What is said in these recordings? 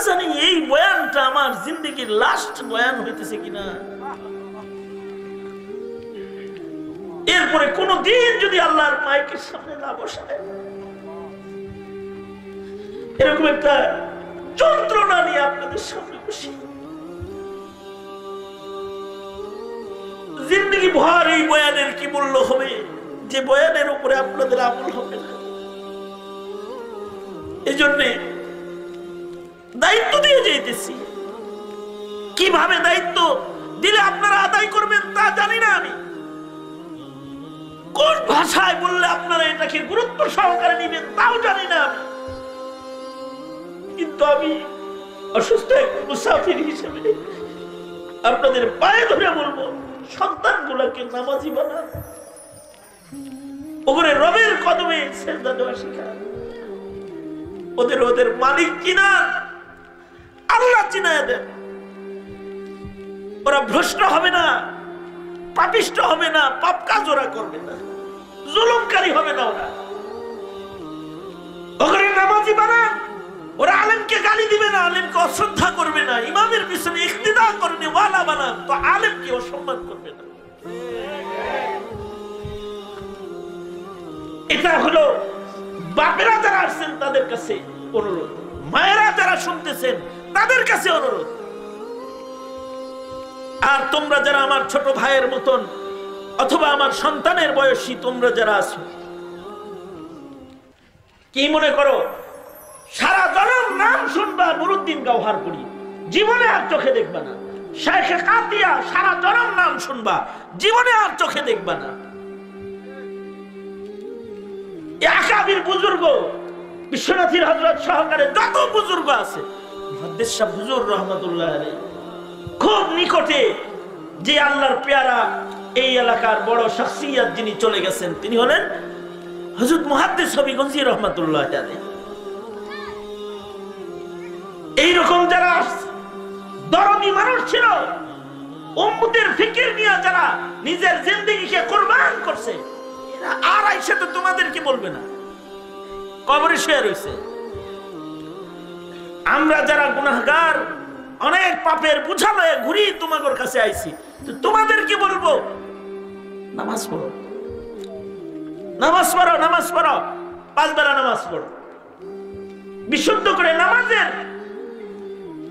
জানি এই বয়ানটা আমার জিন্দেগির লাস্ট বয়ান হইতেছে কিনা। এরপরে কোনদিন যদি আল্লাহর মাইকের সামনে না বসায়, এরকম একটা যন্ত্রণা নিয়ে আপনাদের সামনে বসি, জিন্দেগি ভর এই বয়ানের কি মূল্য হবে, যে বয়ানের উপরে আপনাদের আমল হবে না। এই জন্যে দায়িত্ব দিয়ে যেতেছি। কিভাবে দায়িত্ব দিলে আপনারা আদায় করবেন তা জানি না আমি, কোন ভাষায় বললে আপনারা এটাকে গুরুত্ব সহকারে নিবেন তাও জানি না আমি। কিন্তু আমি অসুস্থ এক মুসাফির হিসেবে আপনাদের পায়ে ধরে বলবো, সন্তানগুলোকে নামাজি বানান, ওপরে রবের কদমে সেজদা দেওয়া শেখান, ওদের মালিক কিনা আল্লাহ চিনায় দেন। ওরা ভ্রষ্ট হবে না, পাপিষ্ট হবে না, পাপ কাজ ওরা করবে না, জুলুমকারী হবে না। ওরা নামাজি বানান, ওরা আলেমকে গালি দিবে না, আলেমকে অশ্রদ্ধা করবে না, ইমামের পিছনে ইক্তিদা করবে ওয়ালা বানান, তো আলেমকে অসম্মান করবে না। এটা হলো বাপেরা যারা আসছেন তাদের কাছে অনুরোধ, মায়েরা যারা শুনতেছেন তাদের কাছে অনুরোধ। আর তোমরা যারা আমার ছোট ভাইয়ের মতন অথবা আমার সন্তানের বয়সী তোমরা যারা আছো, কি মনে করো সারা জনম নাম শুনবা নুরুদ্দিন গাওহারপুরি, জীবনে আর চোখে দেখবা না? শাইখে কাতিয়া সারা জনম নাম শুনবা, জীবনে আর চোখে দেখবা না? আকাবির বুজুর্গ বিশ্বনাথীর হযরত সহকারে যত বুজুর্গ আছে, মুহাদ্দিস সাহেব হুজুর রহমাতুল্লাহ আলাইহি খুব নিকটে যে আল্লাহর পেয়ারা এই এলাকার বড় শখসিয়ত যিনি চলে গেছেন, তিনি হলেন হযরত মুহাদ্দিস হবিগঞ্জি রহমাতুল্লাহ আলাইহি। এইরকম যারা দরদি মানুষ ছিল, উম্মতের ফিকির নিয়ে যারা নিজের জিন্দেগিকে কুরবান করছে, এরা আর আইসা তো তোমাদেরকে বলবে না, কবরে শুয়ে রয়েছে। আমরা যারা গুনাহগার, অনেক পাপের বোঝা লয়ে ঘুরি তোমাদের কাছে আইছি, তো তোমাদেরকে বলবো নামাজ পড়ো, নামাজ পড়ো, নামাজ পড়ো, 5 বেলা নামাজ পড়ো, বিশুদ্ধ করে নামাজের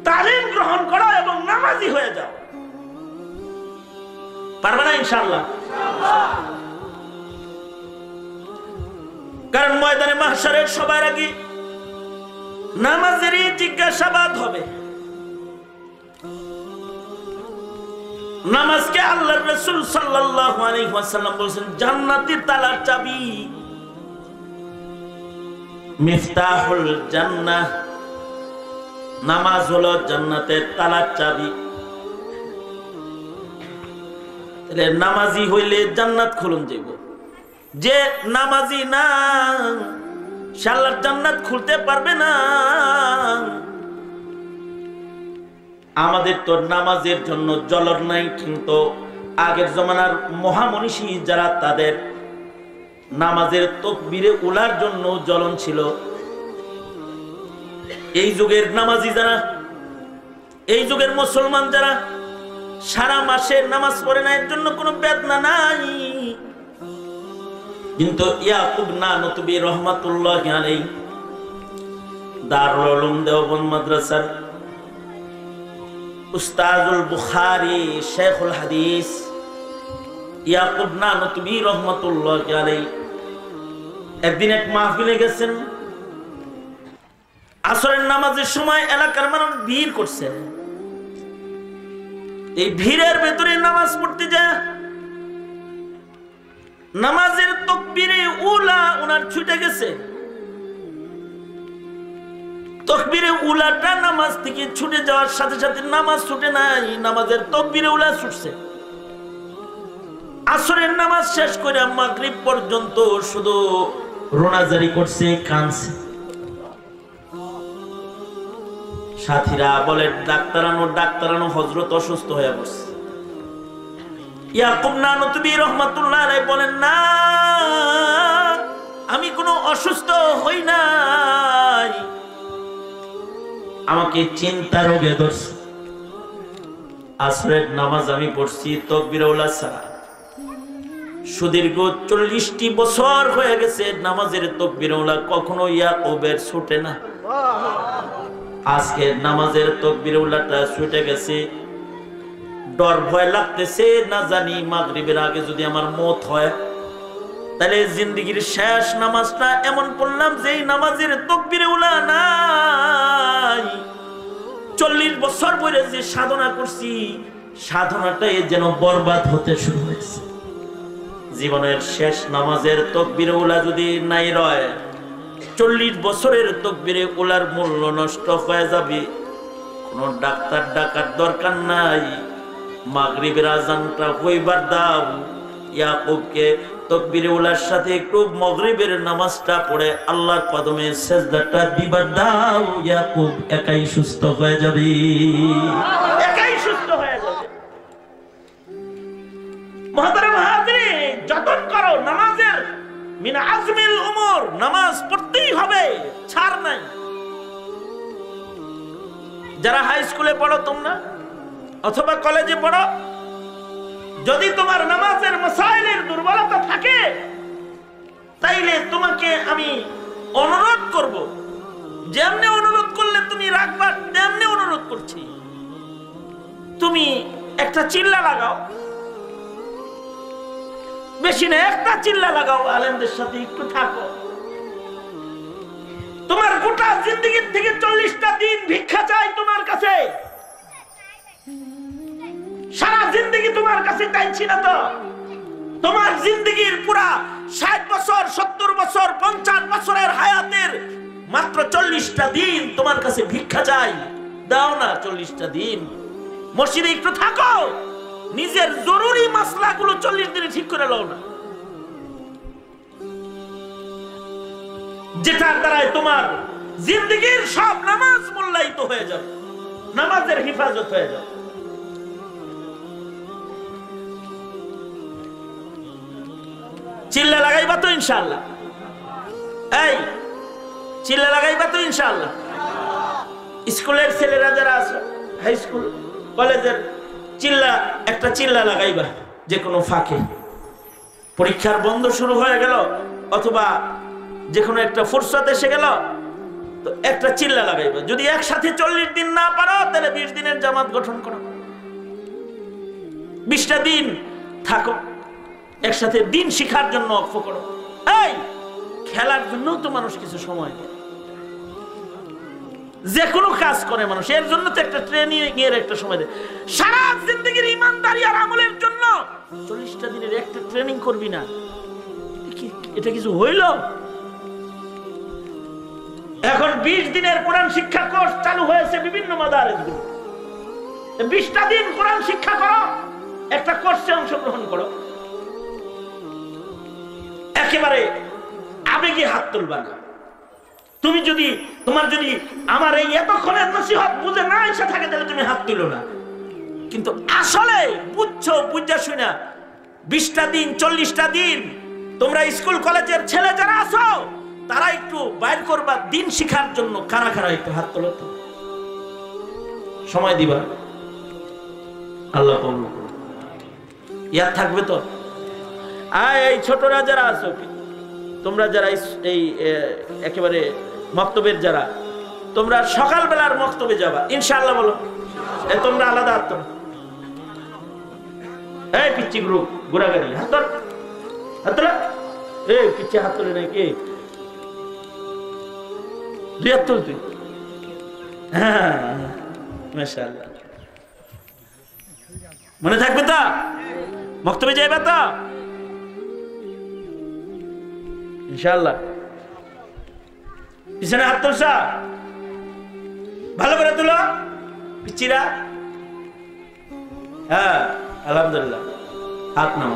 তালিম গ্রহণ করো এবং নামাজি হয়ে যাও। পারবে না ইনশাআল্লাহ? কারণ ময়দানে মাহশারের সবার আগে নামাজেরই জিজ্ঞাসাবাদ হবে। নামাজকে আল্লাহর রাসূল সাল্লাল্লাহু আলাইহি ওয়াসাল্লাম বলেছেন জান্নাতের তালার চাবি, মিফতাহুল জান্নাহ। নামাজ হলো জান্নাতের তালার চাবি। তাহলে নামাজি হইলে জান্নাত খুলুন যাইব, যে নামাজি না সে আল্লাহর জান্নাত খুলতে পারবে না। আমাদের তো নামাজের জন্য জ্বলন নাই, কিন্তু আগের জমানার মহামনীষী যারা, তাদের নামাজের তাকবীরে উলার জন্য জ্বলন ছিল। এই যুগের নামাজি যারা, এই যুগের মুসলমান যারা সারা মাসে নামাজ পড়ে না, এর জন্য কোনো বেদনা নাই। কিন্তু ইয়াকুব নানতুবি রহমাতুল্লাহি আলাইহি দারুল উলুম দেওবন্দ মাদ্রাসার উস্তাজুল বুখারী শেখুল হাদিস ইয়াকুব নানতুবি রহমাতুল্লাহি আলাইহি একদিন এক মাহফিলে গেছেন। আসরের নামাজের সময় এলাকার মানুষ ভিড় করছে। এই ভিড়ের ভেতরে নামাজ পড়তে যায়, নামাজের তাকবীরে উলা ওনার ছুটে গেছে। তাকবীরে উলাটা নামাজ থেকে ছুটে যাওয়ার সাথে সাথে নামাজ ছুটে নাই, নামাজের তাকবীরে উলা ছুটছে। আসরের নামাজ শেষ করে মাগরিব পর্যন্ত শুধু রোনাজারি করছে, কাঁদছে। সাথীরা বলে ডাক্তারানো হযরত অসুস্থ হয়ে পড়ছে। ইয়াকুব নানতুবি রহমাতুল্লাহ আলাইহি বলেন, না আমি কোনো অসুস্থ হই নাই, আমাকে চিন্তা রোগে ধরছে। আসরের নামাজ আমি পড়ছি তাকবীরুল্লাহ ছাড়া। সুদীর্ঘ 40টি বছর হয়ে গেছে নামাজের তাকবীরুল্লাহ কখনো ইয়াকুবের ছুটে না। আজকে নামাজের তাকবীরুল্লাহটা ছুটে গেছে। ডর ভয় লাগতেছে, না জানি মাগরিবের আগে যদি আমার মওত হয় তাহলে জিন্দেগির শেষ নামাজটা এমন পড়লাম যে নামাজের তাকবীরুল্লাহ নাই। 40 বছর পরে যে সাধনা করছি সাধনাটাই যেন বরবাদ হতে শুরু হয়েছে। জীবনের শেষ নামাজের তাকবীরুল্লাহ যদি নাই রয়, 40 বছরের তাকবীরুল্লাহর মূল্য নষ্ট হয়ে যাবে। কোনো ডাক্তার ডাকার দরকার নাই, মাগরিবের আজানটা হইবার দাও। ইয়াকুবকে তাকবীরুল্লাহর সাথে একটু মাগরিবের নামাজটা পড়ে আল্লাহর কদমে সিজদাটা দিবার দাও। ইয়াকুব একাই সুস্থ হয়ে যাবে, একাই সুস্থ হয়ে যাবে। মুহতারাম হাজিরিন, যতন করো নামাজের মিন আজমিল উমুর, নামাজ পড়তেই হবে, ছাড় নাই। যারা হাই স্কুলে পড়ো তোমরা অথবা কলেজে পড়ো, যদি তোমার নামাজের মাসাইলের দুর্বলতা থাকে তাইলে তোমাকে আমি অনুরোধ করব, যেমনি অনুরোধ করলে তুমি রাখবা তেমনি অনুরোধ করছি, তুমি একটা চিল্লা লাগাও, বেশি না একটা চিল্লা লাগাও, আলেমদের সাথে একটু থাকো। তোমার গোটা জিন্দেগির থেকে 40টা দিন ভিক্ষা চাই তোমার কাছে। সারা জিন্দেগি তোমার কাছে চাইছি না তো। তোমার জিন্দেগির পুরা 60 বছর 70 বছর 50 বছরের হায়াতের মাত্র 40টা দিন তোমার কাছে ভিক্ষা চাই। দাও না 40টা দিন, মসজিদে একটু থাকো, নিজের জরুরি মাসলাগুলো 40 দিনে ঠিক করে নাও না, যেটার দ্বারাই তোমার জিন্দেগির সব নামাজ মূল্যায়িত হয়ে যাবে, নামাজের হেফাজত হয়ে যাবে। চিল্লা লাগাইবা তো ইনশাআল্লাহ? এই চিল্লা লাগাইবা তো ইনশাআল্লাহ? স্কুলের ছেলেরা যারা আছে, হাই স্কুল কলেজের, চিল্লা একটা চিল্লা লাগাইবা যে কোনো ফাঁকে। পরীক্ষার বন্ধ শুরু হয়ে গেল অথবা যে কোনো একটা ফুরসত এসে গেল তো একটা চিল্লা লাগাইবা। যদি একসাথে 40 দিন না পারো তাহলে 20 দিনের জামাত গঠন করো, 20টা দিন থাকো, একসাথে দিন শিখার জন্য অক্ষ করো। এই খেলার জন্য তো মানুষ কিছু সময় দেয়, যে কোনো কাজ করে মানুষ, এর জন্য তো একটা ট্রেনিং এর একটা সময় দেয়। সারা জিন্দেগির ইমানদারি আর আমলের জন্য 40টা দিনের একটা ট্রেনিং করবি না, এটা কিছু হইল? এখন 20 দিনের কোরআন শিক্ষা কোর্স চালু হয়েছে বিভিন্ন মাদারিসগুলো। 20টা দিন কোরআন শিক্ষা করো, একটা কোর্সে অংশগ্রহণ করো। একেবারে আবেগে হাত তুলবা না। তুমি যদি তোমার যদি আমার এই এতক্ষণের নসিহত বুঝে না এসে থাকে তাহলে তুমি হাত তুলো না, কিন্তু আসলে বুঝছো, বুঝা শুনা 20টা দিন 40টা দিন তোমরা স্কুল কলেজের ছেলে যারা আছো তারা একটু বাইর করবা দিন শিখার জন্য। কারা কারা একটু হাত তোলো তো, সময় দিবা, আল্লাহ কবুল করুন। ইয়াদ থাকবে তো? এই ছোটরা যারা আছো, তোমরা যারা এই একেবারে মক্তবের যারা, তোমরা সকালবেলার মক্তবে যাবা ইনশাআল্লাহ। বলো তোমরা আলাদা হাত তোলো। এই পিচ্ছি গ্রুপ ঘোরাঘুরি হাত তোল, হাত তোলা। এই পিচ্ছি হাত তোলে নাকি? দুই হাত তোল তুই। হ্যাঁ মাশাআল্লাহ, মনে থাকবে তো? মক্তবে যাইবা তো ইনশাআল্লাহ? পিছনে হাত তুলছা, ভালো করে তুলো পিচ্চিরা। হ্যাঁ আলহামদুলিল্লাহ, হাত নাও।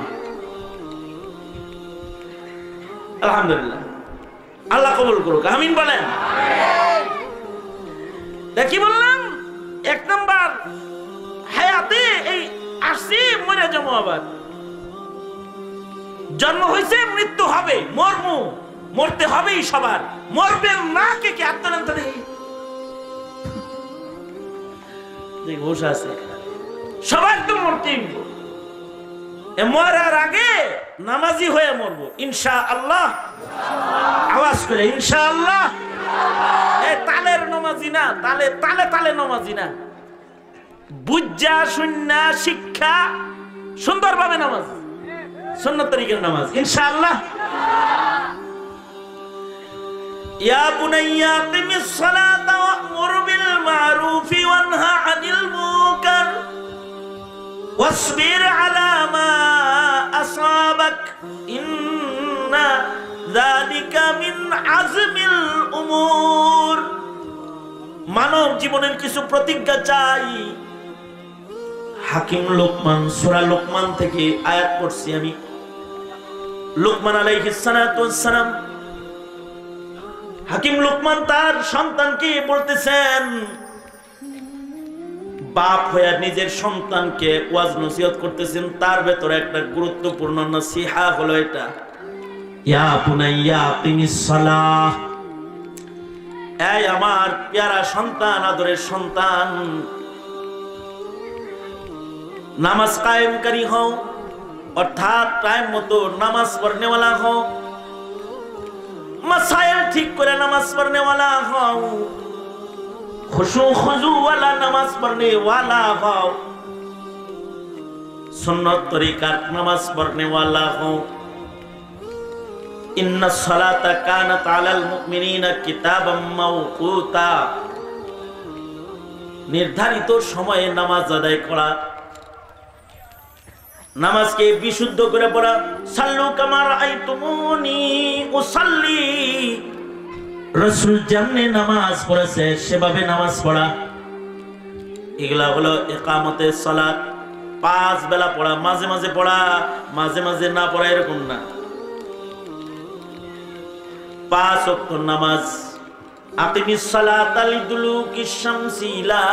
আলহামদুলিল্লাহ, আল্লাহ কবুল করুক, আমিন বলেন। দেখি বললাম 1 নাম্বার হায়াতে এই আসছি, মরে যাবো, আবার জন্ম হয়েছে, মৃত্যু হবে, মরমু, মরতে হবেই সবার। মরবেন না কে কে? আত্মনান্ত দেখি ঘুষ আছে, সবার তো মরতে মরার আগে নামাজি হয়ে মরবো ইনশাআল্লাহ। আওয়াজ করে ইনশাআল্লাহ। তালের নামাজি না, তালে তালে তালে নামাজি না, বুঝা শুননা শিক্ষা সুন্দরভাবে নামাজ, সুন্নাত তরিকার নামাজ ইনশাআল্লাহ। ইয়া বুনাইয়া আকিমিস সালাতা ওয়া'মুর বিল মা'রুফি ওয়ানহা আনিল মুনকার ওয়াসবির আলা মা আসাবাক ইন্না যালিকা মিন আজমিল উমুর। মানব জীবনের কিছু প্রতিজ্ঞা চাই। হাকিম লোকমান, সূরা লোকমান থেকে আয়াত পড়ছি আমি। লোকমান আলাইহিস সালাতু ওয়াস সালাম, হাকিম লোকমান তার সন্তানকে বলতেছেন, বাপ হয়ে নিজের সন্তানকে ওয়াজ নসিহত করতেছেন। তার ভেতরে একটা গুরুত্বপূর্ণ নসিহা হলো এটা, ইয়া বুনাইয়া আকিমিস সালাহ, এই আমার প্যারা সন্তান, আদরের সন্তান, নামাজ কায়েমকারী হও, অর্থাৎ টাইম মতো নামাজ পড়নেওয়ালা হও, মাসাইল ঠিক করে নামাজ পড়নেওয়ালা হও, খুশু খুজু ওয়ালা নামাজ পড়নেওয়ালা হও, সুন্নত তরিকার নামাজ পড়নেওয়ালা হও। ইন্নাস সালাতা কানাত আলাল মুমিনিনা কিতাবাম মাওকুতা, নির্ধারিত সময়ে নামাজ আদায় করা, নামাজকে বিশুদ্ধ করে পড়া। সাল্লু কামা রাআইতুমুনি উসাল্লি, রাসূল যেমনি নামাজ পড়েছে সেভাবে নামাজ পড়া। এগুলা হলো ইকামতে সালাত, 5 বেলা পড়া, মাঝে মাঝে পড়া, মাঝে মাঝে না পড়া এরকম না, 5 ওয়াক্ত নামাজ। আকিমিস সালাতা লিদুলুকিশ শামসি ইলা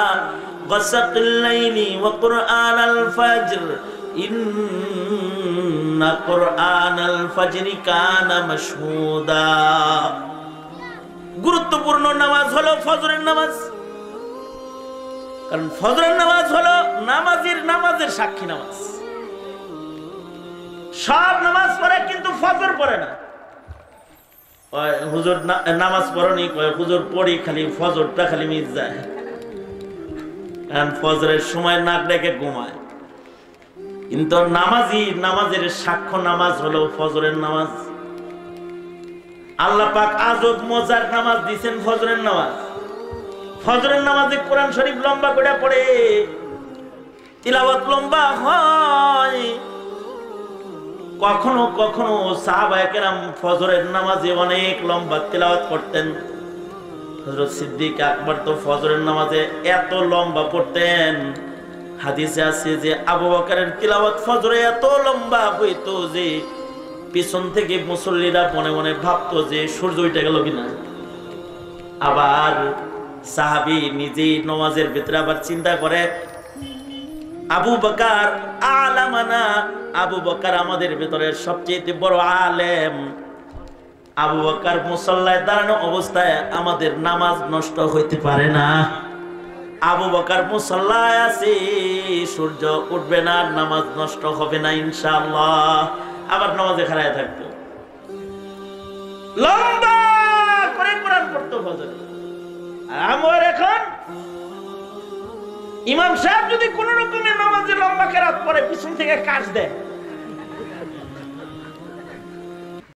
গাসাকিল লাইলি ওয়া কুরআনাল ফাজর ইন্না কুরআনাল ফাজরি কানা মাশহুদা। গুরুত্বপূর্ণ নামাজ হলো ফজরের নামাজ, কারণ ফজরের নামাজ হলো নামাজের সাক্ষী নামাজ। সব নামাজ পড়ে কিন্তু ফজর পড়ে না। হুজুর নামাজ পড়নি, হুজুর পড়ি, খালি ফজরটা খালি মিস যায়, কারণ ফজরের সময় নাক ডেকে ঘুমায়। কিন্তু নামাজের সাক্ষ্য নামাজ হলো ফজরের নামাজ। আল্লাহ পাক আজব মজার নামাজ দিয়েছেন ফজরের নামাজ। ফজরের নামাজে কোরআন শরীফ লম্বা করে পড়ে, তিলাওয়াত লম্বা হয়। কখনো কখনো সাহাবায়ে কেরাম ফজরের নামাজে অনেক লম্বা তিলাওয়াত করতেন। হযরত সিদ্দিক আকবর তো ফজরের নামাজে এত লম্বা পড়তেন, হাদিসে আছে যে আবু বকরের তিলাওয়াত ফজরে এত লম্বা হইতো যে পিছন থেকে মুসল্লিরা মনে মনে ভাবতো যে সূর্য উঠে গেল কিনা। আবার সাহাবী নিজেই নামাজের ভিতরে আবার চিন্তা করে, আবু বকর আলামানা, আবু বকর আমাদের ভিতরে সবচেয়ে বড় আলেম। আবু বকর মুসল্লায় দাঁড়ানো অবস্থায় আমাদের নামাজ নষ্ট হইতে পারে না। আবু বকর মুসল্লায় আছে, সূর্য উঠবে না, নামাজ নষ্ট হবে না ইনশাআল্লাহ। আবার নামাজে খাড়ায় থাকতো, লম্বা করে কোরআন পড়তো ফজরে। আমার এখন ইমাম সাহেব যদি কোন রকমের নামাজে লম্বা কেরাত পড়ে, পিছন থেকে কাজ দেয়,